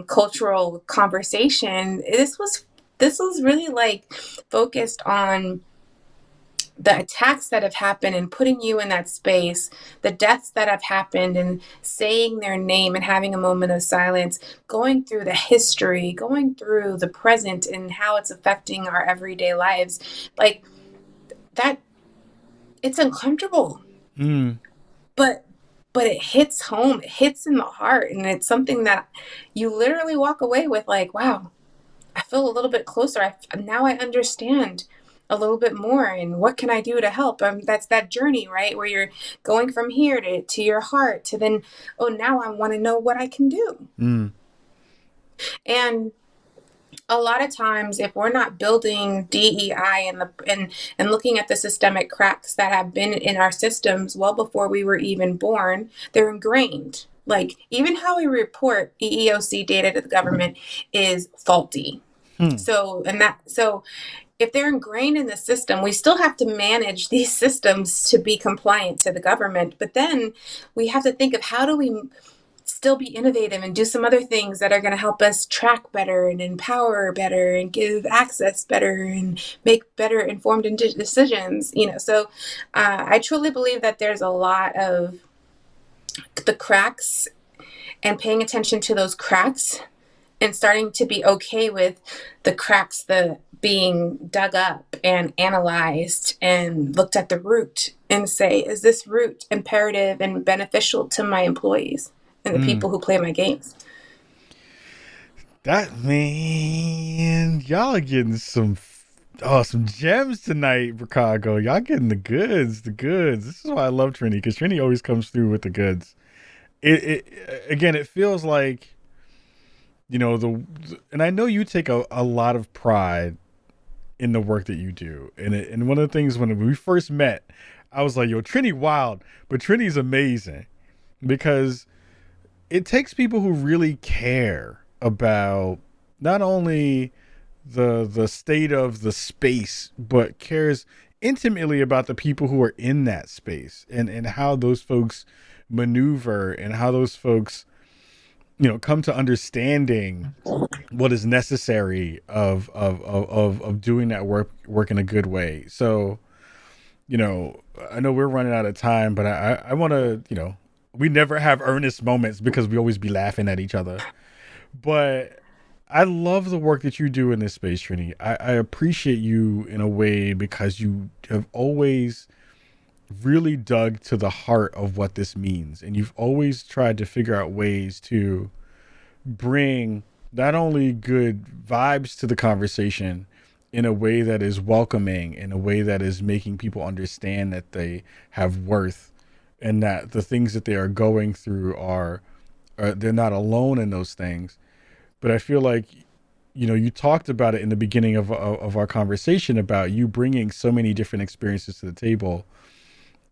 cultural conversation. This was really like focused on the attacks that have happened and putting you in that space, the deaths that have happened and saying their name and having a moment of silence, going through the history, going through the present and how it's affecting our everyday lives. Like that, it's uncomfortable, but it hits home, it hits in the heart. And it's something that you literally walk away with like, wow, I feel a little bit closer. Now I understand a little bit more, and what can I do to help? That's that journey, right? Where you're going from here to your heart to then, oh, now I want to know what I can do. And a lot of times, if we're not building DEI and looking at the systemic cracks that have been in our systems well before we were even born, they're ingrained. Like even how we report EEOC data to the government is faulty. So if they're ingrained in the system, we still have to manage these systems to be compliant to the government. But then we have to think of how do we still be innovative and do some other things that are going to help us track better and empower better and give access better and make better informed decisions. So I truly believe that there's a lot of the cracks and paying attention to those cracks and starting to be okay with the cracks being dug up and analyzed and looked at the root and say, is this root imperative and beneficial to my employees and the people who play my games? That man, y'all are getting some gems tonight, Brookago. Y'all getting the goods, the goods. This is why I love Trini, because Trini always comes through with the goods. It again, it feels like, you know, and I know you take a lot of pride in the work that you do. And one of the things when we first met, I was like, yo, Trini wild, but Trini's amazing because it takes people who really care about not only the state of the space, but cares intimately about the people who are in that space and how those folks maneuver and how those folks, you know, come to understanding what is necessary of doing that work in a good way. So, you know, I know we're running out of time, but I want to, you know, we never have earnest moments because we always be laughing at each other. But I love the work that you do in this space, Trini. I appreciate you in a way because you have always really dug to the heart of what this means. And you've always tried to figure out ways to bring not only good vibes to the conversation in a way that is welcoming, in a way that is making people understand that they have worth and that the things that they are going through are they're not alone in those things. But I feel like, you know, you talked about it in the beginning of our conversation about you bringing so many different experiences to the table.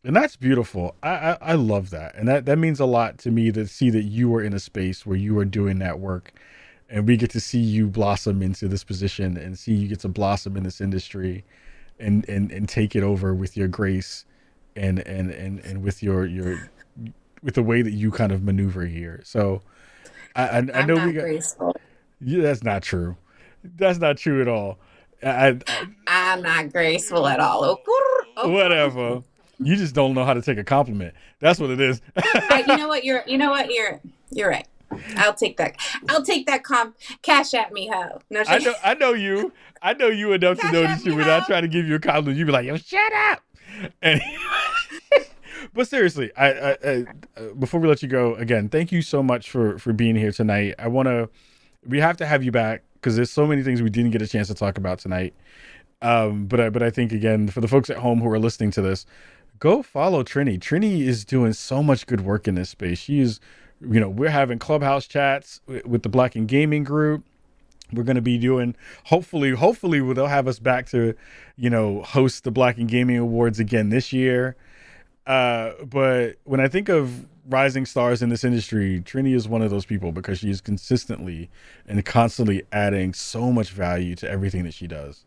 And that's beautiful. I love that. And that means a lot to me to see that you are in a space where you are doing that work and we get to see you blossom into this position and see you get to blossom in this industry and take it over with your grace and with your with the way that you kind of maneuver here. So I know we got graceful. Yeah, that's not true. That's not true at all. I'm not graceful at all. Whatever. You just don't know how to take a compliment. That's what it is. You know what? You're right. I'll take that. I'll take that cash at me, ho. No, I know you. I know you enough to know that you when I try to give you a compliment, you be like, yo, shut up. And but seriously, I before we let you go, again, thank you so much for being here tonight. We have to have you back because there's so many things we didn't get a chance to talk about tonight. But I think, again, for the folks at home who are listening to this, go follow Trini. Trini is doing so much good work in this space. She is, you know, we're having clubhouse chats with the Black and Gaming group. We're going to be doing, hopefully they'll have us back to, you know, host the Black and Gaming Awards again this year. But when I think of rising stars in this industry, Trini is one of those people because she is consistently and constantly adding so much value to everything that she does.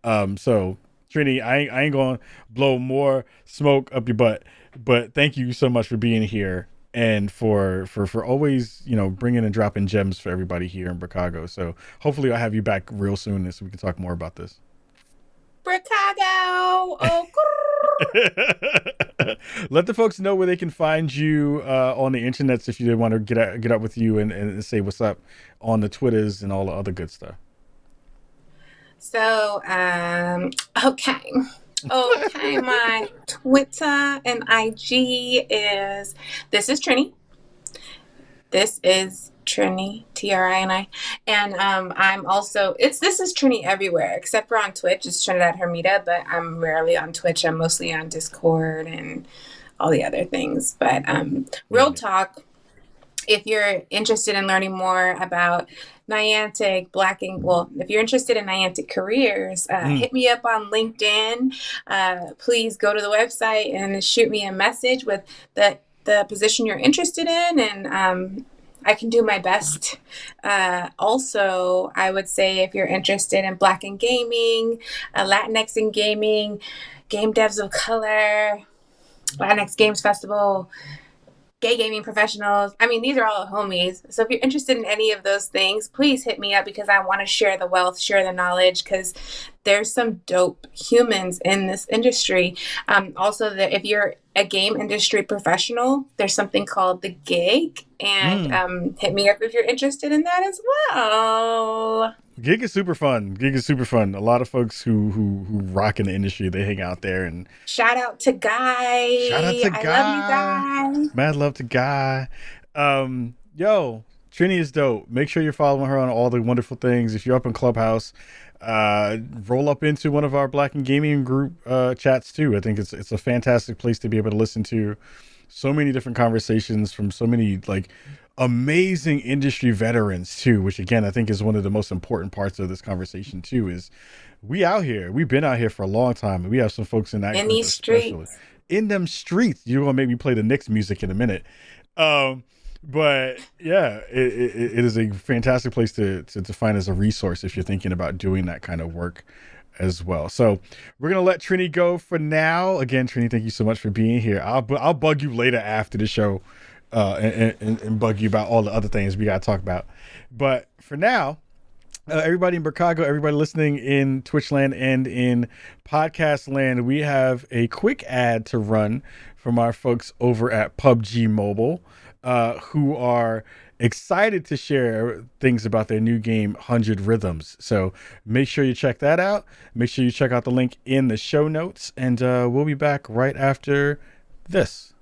So Trini, I ain't going to blow more smoke up your butt, but thank you so much for being here and for always, you know, bringing and dropping gems for everybody here in Brookago. So hopefully I'll have you back real soon so we can talk more about this. Brookago. Oh, let the folks know where they can find you on the internets if you want to get up with you and say what's up on the Twitters and all the other good stuff. So, okay, my Twitter and IG is, this is Trini. This is Trini, Trini. And I'm also, this is Trini everywhere, except for on Twitch. It's Trinidad Hermida, but I'm rarely on Twitch. I'm mostly on Discord and all the other things. But real talk, if you're interested in learning more about Niantic, if you're interested in Niantic careers, hit me up on LinkedIn. Please go to the website and shoot me a message with the position you're interested in, and I can do my best. Also, I would say if you're interested in Black in gaming, Latinx in gaming, game devs of color, Latinx Games Festival, gay gaming professionals. I mean, these are all homies. So if you're interested in any of those things, please hit me up because I want to share the wealth, share the knowledge, because there's some dope humans in this industry. Also, that if you're a game industry professional, there's something called the gig, and hit me up if you're interested in that as well. Gig is super fun. A lot of folks who rock in the industry, they hang out there. And shout out to Guy. I love you, Guy. Mad love to Guy. Yo, Trini is dope. Make sure you're following her on all the wonderful things. If you're up in Clubhouse, roll up into one of our Black and Gaming group chats too. I think it's a fantastic place to be able to listen to so many different conversations from so many like amazing industry veterans too, which again I think is one of the most important parts of this conversation too. Is we've been out here for a long time, and we have some folks in that In group these especially streets. in them streets. You're gonna make me play the Knicks music in a minute. But yeah, it is a fantastic place to find as a resource if you're thinking about doing that kind of work as well. So we're gonna let Trini go for now. Again, Trini, thank you so much for being here. I'll bug you later after the show, and bug you about all the other things we gotta talk about. But for now, everybody in Brookago, everybody listening in Twitch land and in podcast land, we have a quick ad to run from our folks over at PUBG Mobile, who are excited to share things about their new game, 100 Rhythms. So make sure you check that out. Make sure you check out the link in the show notes, and we'll be back right after this.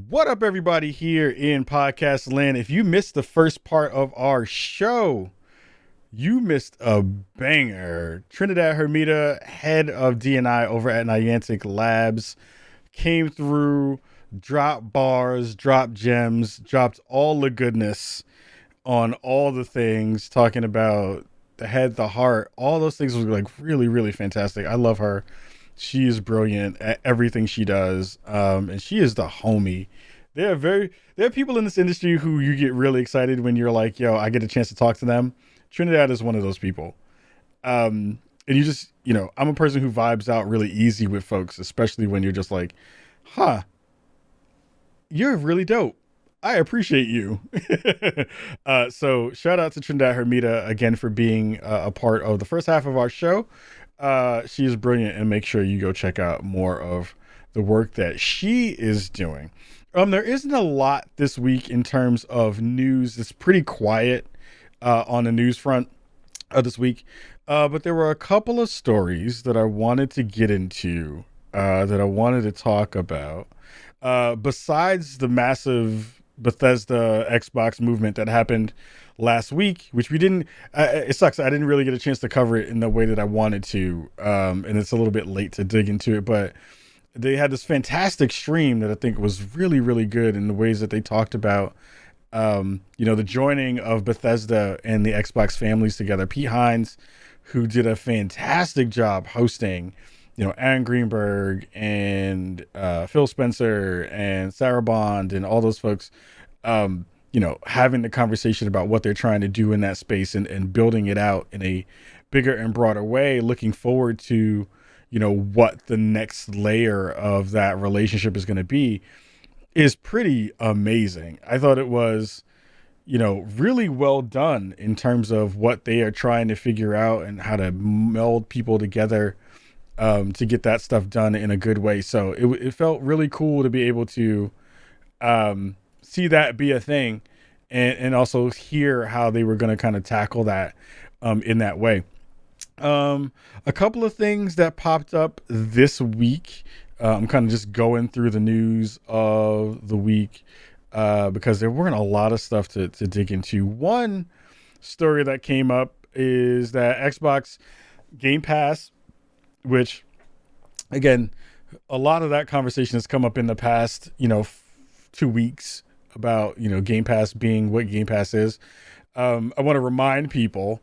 What up, everybody here in podcast land? If you missed the first part of our show, you missed a banger. Trinidad Hermida, head of D&I over at Niantic Labs, came through, dropped bars, dropped gems, dropped all the goodness on all the things, talking about the head, the heart, all those things was like really, really fantastic. I love her. She is brilliant at everything she does. And she is the homie. There are people in this industry who you get really excited when you're like, yo, I get a chance to talk to them. Trinidad is one of those people. And you just, I'm a person who vibes out really easy with folks, especially when you're just like, you're really dope. I appreciate you. So shout out to Trinidad Hermida again for being a part of the first half of our show. She is brilliant, and make sure you go check out more of the work that she is doing. There isn't a lot this week in terms of news. It's pretty quiet on the news front this week. But there were a couple of stories that I wanted to get into, that I wanted to talk about. Besides the massive Bethesda Xbox movement that happened last week, which we didn't, it sucks. I didn't really get a chance to cover it in the way that I wanted to. And it's a little bit late to dig into it, but they had this fantastic stream that I think was really, really good in the ways that they talked about, the joining of Bethesda and the Xbox families together. Pete Hines, who did a fantastic job hosting, Aaron Greenberg and Phil Spencer and Sarah Bond and all those folks, having the conversation about what they're trying to do in that space and building it out in a bigger and broader way, looking forward to, what the next layer of that relationship is going to be, is pretty amazing. I thought it was, really well done in terms of what they are trying to figure out and how to meld people together to get that stuff done in a good way. So it felt really cool to be able to see that be a thing, and also hear how they were going to kind of tackle that in that way. A couple of things that popped up this week. I'm kind of just going through the news of the week because there weren't a lot of stuff to dig into. One story that came up is that Xbox Game Pass, which again, a lot of that conversation has come up in the past, 2 weeks about, Game Pass being what Game Pass is. I want to remind people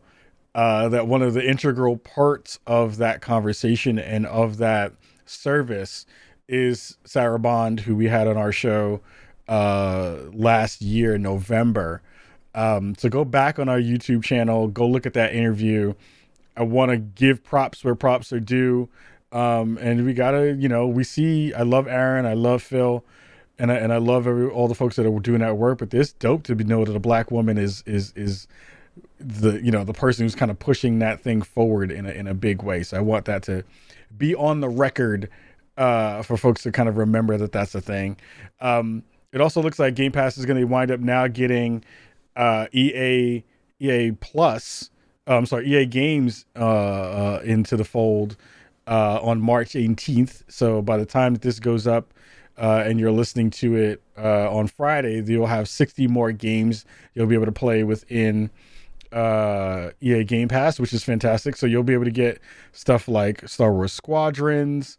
that one of the integral parts of that conversation and of that service is Sarah Bond, who we had on our show last year in November. So go back on our YouTube channel, go look at that interview. I want to give props where props are due. And we gotta, I love Aaron, I love Phil. I love all the folks that are doing that work, but it's dope to know that a black woman is the, you know, the person who's kind of pushing that thing forward in a big way. So I want that to be on the record for folks to kind of remember that that's a thing. It also looks like Game Pass is going to wind up now getting EA Plus, EA Games into the fold on March 18th. So by the time that this goes up and you're listening to it on Friday, you'll have 60 more games you'll be able to play within EA Game Pass, which is fantastic. So you'll be able to get stuff like Star Wars Squadrons,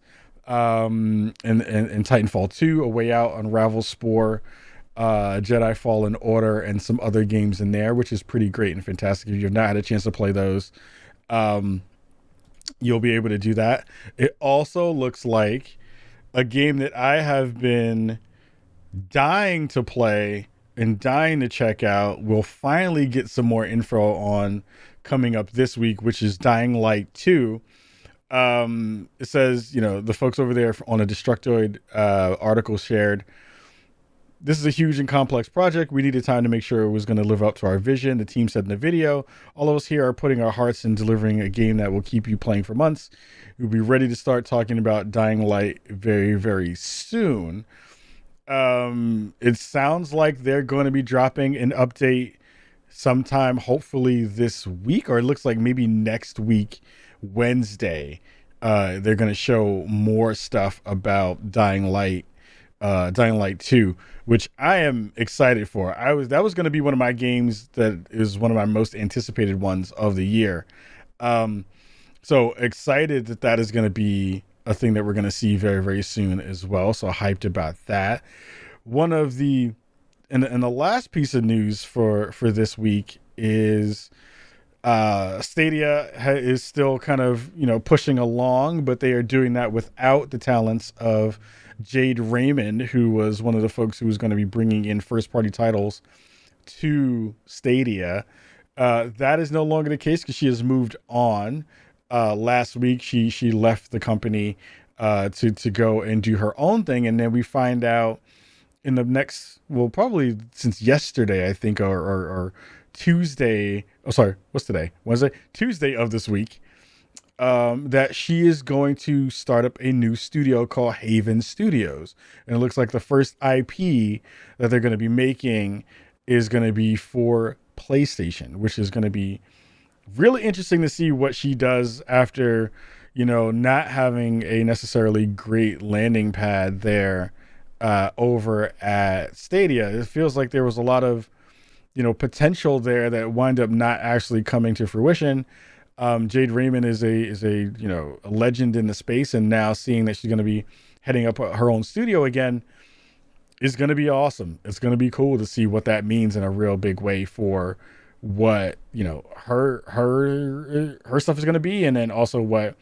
and Titanfall 2, A Way Out, Unravel Spore, Jedi Fallen Order, and some other games in there, which is pretty great and fantastic. If you've not had a chance to play those, you'll be able to do that. It also looks like a game that I have been dying to play and dying to check out will finally get some more info on coming up this week, which is Dying Light 2. It says, you know, the folks over there on a Destructoid article shared, this is a huge and complex project. We needed time to make sure it was going to live up to our vision. The team said in the video, all of us here are putting our hearts in delivering a game that will keep you playing for months. We'll be ready to start talking about Dying Light very, very soon. It sounds like they're going to be dropping an update sometime, hopefully this week, or it looks like maybe next week, Wednesday. They're going to show more stuff about Dying Light 2, which I am excited for. That was going to be one of my games that is one of my most anticipated ones of the year. So excited that is going to be a thing that we're going to see very, very soon as well. So hyped about that. One of the, and the last piece of news for this week is Stadia is still kind of, you know, pushing along, but they are doing that without the talents of Jade Raymond, who was one of the folks who was going to be bringing in first party titles to Stadia. That is no longer the case because she has moved on. Last week, she left the company to go and do her own thing. And then we find out in the next, well, probably since yesterday, I think, or Tuesday. Oh, sorry. What's today? Wednesday? Tuesday of this week. That she is going to start up a new studio called Haven Studios. And it looks like the first IP that they're going to be making is going to be for PlayStation, which is going to be really interesting to see what she does after, you know, not having a necessarily great landing pad there over at Stadia. It feels like there was a lot of, you know, potential there that wind up not actually coming to fruition. Jade Raymond is a you know, a legend in the space, and now seeing that she's going to be heading up her own studio again is going to be awesome. It's going to be cool to see what that means in a real big way for what, you know, her stuff is going to be, and then also what,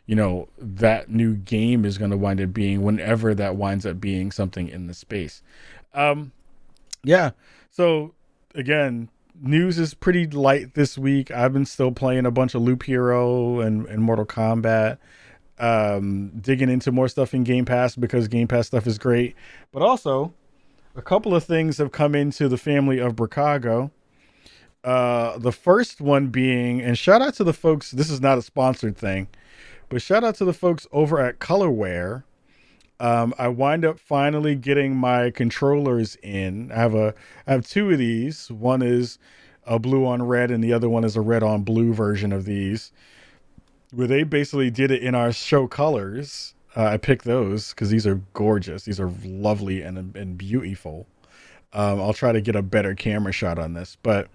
you know, that new game is going to wind up being whenever that winds up being something in the space. Yeah. So again, news is pretty light this week. I've been still playing a bunch of Loop Hero and Mortal Kombat, digging into more stuff in Game Pass because Game Pass stuff is great. But also, a couple of things have come into the family of Brookago. The first one being, and shout out to the folks, this is not a sponsored thing, but shout out to the folks over at Colorware. I wind up finally getting my controllers in. I have two of these. One is a blue on red and the other one is a red on blue version of these, where they basically did it in our show colors. I picked those because these are gorgeous. These are lovely and beautiful. I'll try to get a better camera shot on this, but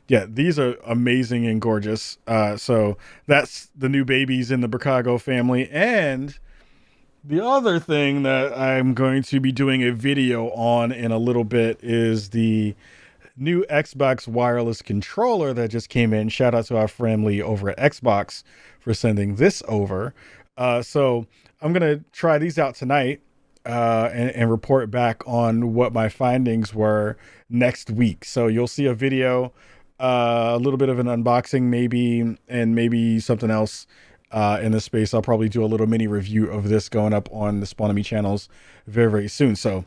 yeah, these are amazing and gorgeous. So that's the new babies in the Brookago family. And the other thing that I'm going to be doing a video on in a little bit is the new Xbox wireless controller that just came in. Shout out to our family over at Xbox for sending this over. So I'm going to try these out tonight and report back on what my findings were next week. So you'll see a video, a little bit of an unboxing maybe, and maybe something else in the space. I'll probably do a little mini review of this going up on the Spawnomy channels very, very soon. So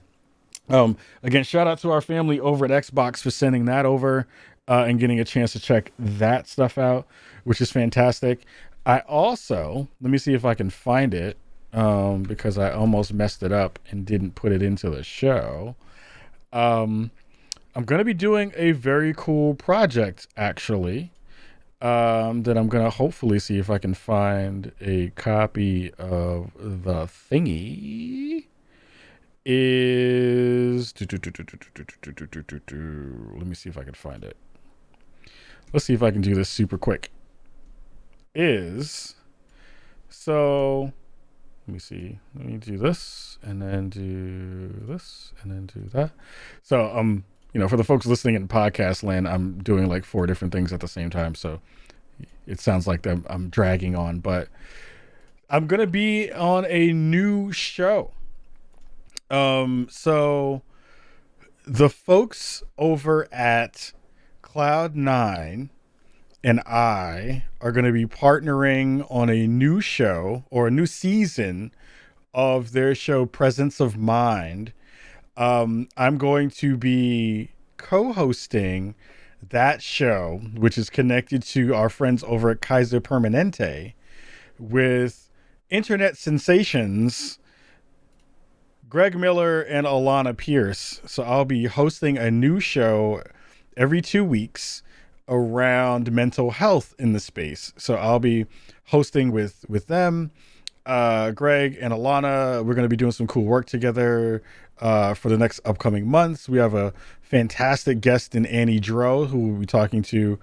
Again, shout out to our family over at Xbox for sending that over and getting a chance to check that stuff out, which is fantastic. I also, let me see if I can find it, because I almost messed it up and didn't put it into the show. I'm going to be doing a very cool project, actually, that I'm going to hopefully see if I can find a copy of the thingy. Is let me see if I can find it. Let's see if I can do this super quick. So let me see. Let me do this and then do this and then do that. So for the folks listening in podcast land, I'm doing like 4 different things at the same time. So it sounds like I'm dragging on, but I'm gonna be on a new show. So the folks over at Cloud9 and I are going to be partnering on a new show or a new season of their show Presence of Mind. I'm going to be co-hosting that show, which is connected to our friends over at Kaiser Permanente, with internet sensations Greg Miller and Alana Pierce. So I'll be hosting a new show every 2 weeks around mental health in the space. So I'll be hosting with them, Greg and Alana. We're going to be doing some cool work together for the next upcoming months. We have a fantastic guest in Annie Dro, who we'll be talking to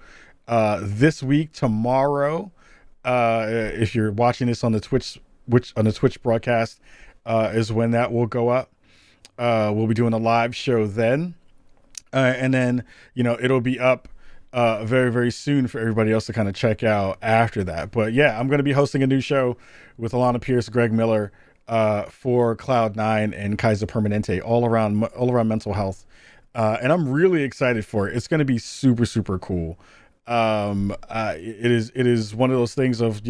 this week, tomorrow. If you're watching this on the Twitch broadcast, is when that will go up. We'll be doing a live show then. And then, it'll be up very, very soon for everybody else to kind of check out after that. But yeah, I'm going to be hosting a new show with Alana Pierce, Greg Miller, for Cloud9 and Kaiser Permanente, all around mental health. And I'm really excited for it. It's going to be super, super cool. It is one of those things of,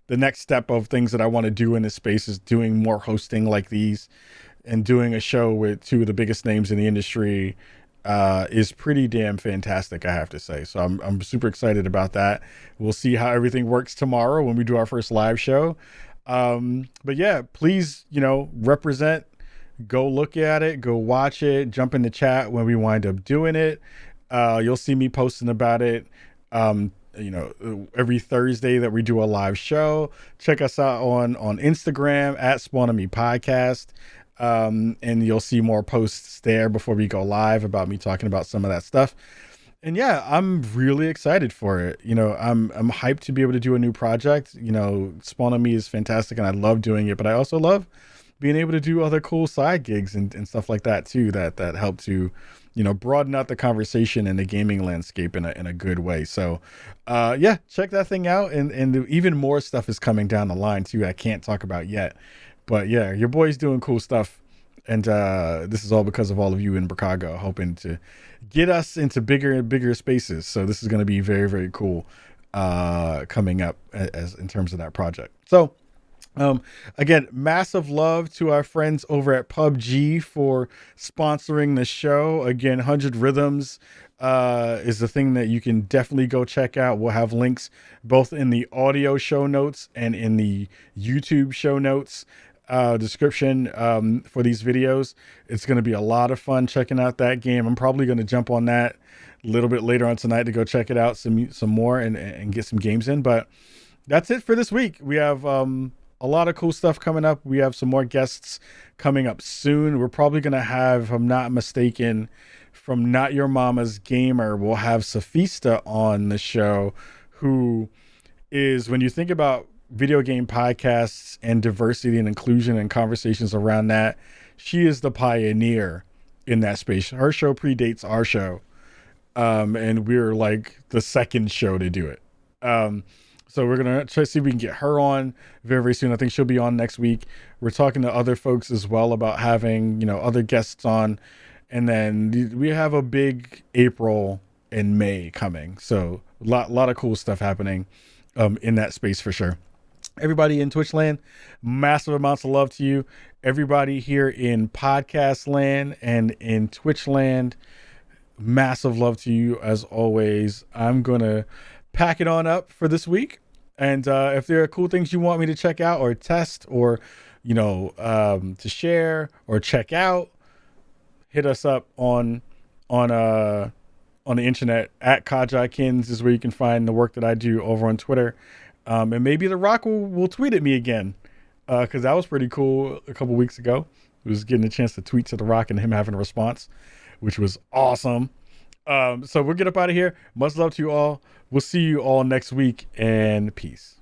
the next step of things that I want to do in this space is doing more hosting like these, and doing a show with 2 of the biggest names in the industry is pretty damn fantastic, I have to say. So I'm super excited about that. We'll see how everything works tomorrow when we do our first live show. But yeah, please, represent, go look at it, go watch it, jump in the chat when we wind up doing it. You'll see me posting about it. Every Thursday that we do a live show. Check us out on Instagram at Spawnami Podcast. And you'll see more posts there before we go live about me talking about some of that stuff. And yeah, I'm really excited for it. I'm hyped to be able to do a new project. Spawnami is fantastic and I love doing it, but I also love being able to do other cool side gigs and stuff like that too, that help to, broaden out the conversation in the gaming landscape in a good way. So, yeah, check that thing out. And even more stuff is coming down the line too. I can't talk about yet, but yeah, your boy's doing cool stuff. And, this is all because of all of you in Brookago, hoping to get us into bigger and bigger spaces. So this is going to be very, very cool, coming up as in terms of that project. So, again, massive love to our friends over at PUBG for sponsoring the show. Again, 100 Rhythms is the thing that you can definitely go check out. We'll have links both in the audio show notes and in the YouTube show notes description for these videos. It's going to be a lot of fun checking out that game. I'm probably going to jump on that a little bit later on tonight to go check it out some more and get some games in. But that's it for this week. We have a lot of cool stuff coming up. We have some more guests coming up soon. We're probably going to have, if I'm not mistaken, from Not Your Mama's Gamer, we'll have Sophista on the show, who is, when you think about video game podcasts and diversity and inclusion and conversations around that, she is the pioneer in that space. Her show predates our show. And we're like the second show to do it. So we're going to try to see if we can get her on very, very soon. I think she'll be on next week. We're talking to other folks as well about having, other guests on. And then we have a big April and May coming. So a lot of cool stuff happening in that space for sure. Everybody in Twitch land, massive amounts of love to you. Everybody here in podcast land and in Twitch land, massive love to you as always. I'm going to pack it on up for this week. And if there are cool things you want me to check out or test or, to share or check out, hit us up on the internet at Kajikins is where you can find the work that I do over on Twitter. And maybe The Rock will tweet at me again, because that was pretty cool a couple weeks ago. It was getting a chance to tweet to The Rock and him having a response, which was awesome. So we'll get up out of here. Much love to you all. We'll see you all next week, and peace.